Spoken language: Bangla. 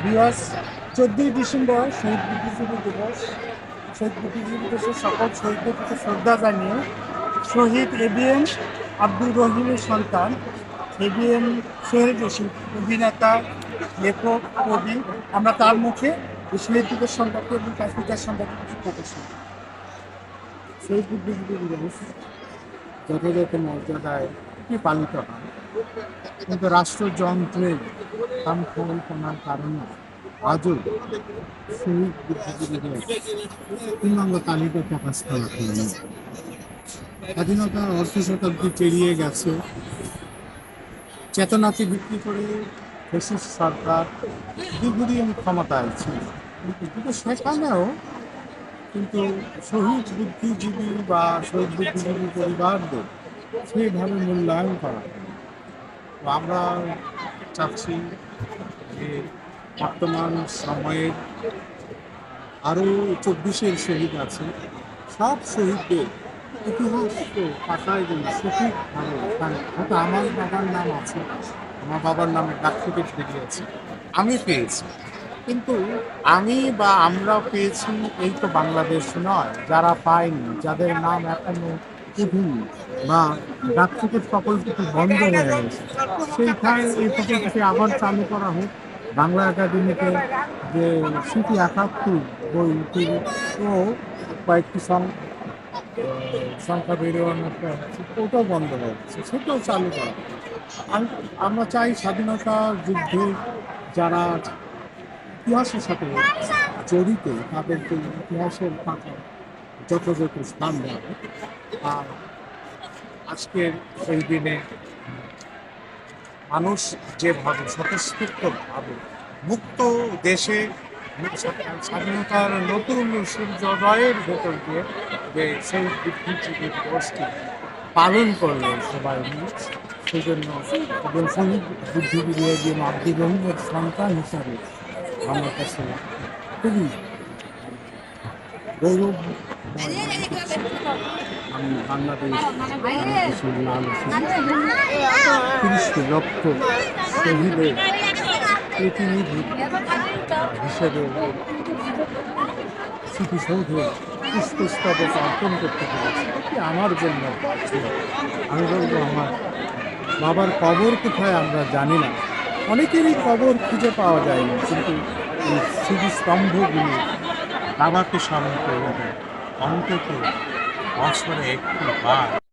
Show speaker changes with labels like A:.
A: দিবস 14ই ডিসেম্বর শহীদ বুদ্ধিজীবী দিবস। শহীদ বুদ্ধিজীবী দিবসের সকল শহীদদের প্রতি শ্রদ্ধা জানিয়ে শহীদ এবিএম আব্দুর রহিমের সন্তান এবিএম শহীদ রশিদ, অভিনেতা, লেখক, কবি, আমরা তার মুখে এই শহীদ দিবস সম্পর্কে এবং কাশ্মীর সম্পর্কে কিছু প্রকাশ করি। শহীদ বুদ্ধিজীবী দিবস যথাযথ মর্যাদায় পালিত হয়, কিন্তু রাষ্ট্রযন্ত্রের খামখেয়ালিপনার কারণে আজও শহীদ বুদ্ধিজীবী দিবস পূর্ণাঙ্গ তালিকা প্রকাশ করা হয়নি। স্বাধীনতার অর্ধ শতাব্দী পেরিয়ে গেছে, চেতনাকে বিক্রি করে ফ্যাসিস্ট সরকার দীর্ঘদিন ক্ষমতায় ছিল, কিন্তু সেখানেও কিন্তু শহীদ বুদ্ধিজীবী বা শহীদ বুদ্ধিজীবী পরিবারদের সেইভাবে মূল্যায়ন করা হয়। তো আমরা চাচ্ছি যে বর্তমান সময়ের আরও 24 শহীদ আছে, সব শহীদদের ইতিহাস পাতায় যেন সঠিকভাবে, হয়তো আমার বাবার নাম আছে, আমার বাবার নামে ডাক টিকিট বেরিয়েছে, আমি পেয়েছি, কিন্তু আমি বা আমরা পেয়েছি এই তো বাংলাদেশ নয়, যারা পায়নি, যাদের নাম এখনো উঠিনি বা ডাক টিকিট প্রকল্পটি বন্ধ হয়ে গেছে, সেইখানে এই প্রকল্পটি আবার চালু করা হোক। বাংলা একাডেমিতে যে স্মৃতি 71 বইটি ও কয়েকটি সংখ্যা বেরোনোর ওটাও বন্ধ হয়ে গেছে, সেটাও চালু করা। আমরা চাই স্বাধীনতা যুদ্ধে যারা ইতিহাসের সাথে জড়িত তাদেরকে ইতিহাসের পাতায় যথাযথ স্থান দেওয়া হয়। আর আজকের এই দিনে মানুষ যেভাবে স্বতঃস্ফূর্তভাবে মুক্ত দেশে স্বাধীনতার নতুন সূর্যোদয়ের ভেতর দিয়ে যে সেই বুদ্ধিজীবী দিবসটি পালন করলো সবাই মিলে, সেই জন্য এবং শহীদ বুদ্ধিজীবী এবিএম আব্দুর রহিমের সন্তান হিসাবে আমার কাছে খুবই গৌরব। আমি বাংলাদেশের লাল 30 লক্ষ শহীদের প্রতিনিধি হিসেবে স্মৃতিসৌধে পুষ্পস্তবক অর্পণ করতে পেরেছি, এটি আমার জন্য ছিল। আমি বলবো আমার বাবার কবর কোথায় আমরা জানি না, অনেকেরই কবর খুঁজে পাওয়া যায়নি, কিন্তু এই স্মৃতিস্তম্ভগুলি বাবাকে স্মরণ করে অন্তত বছরে একটু বার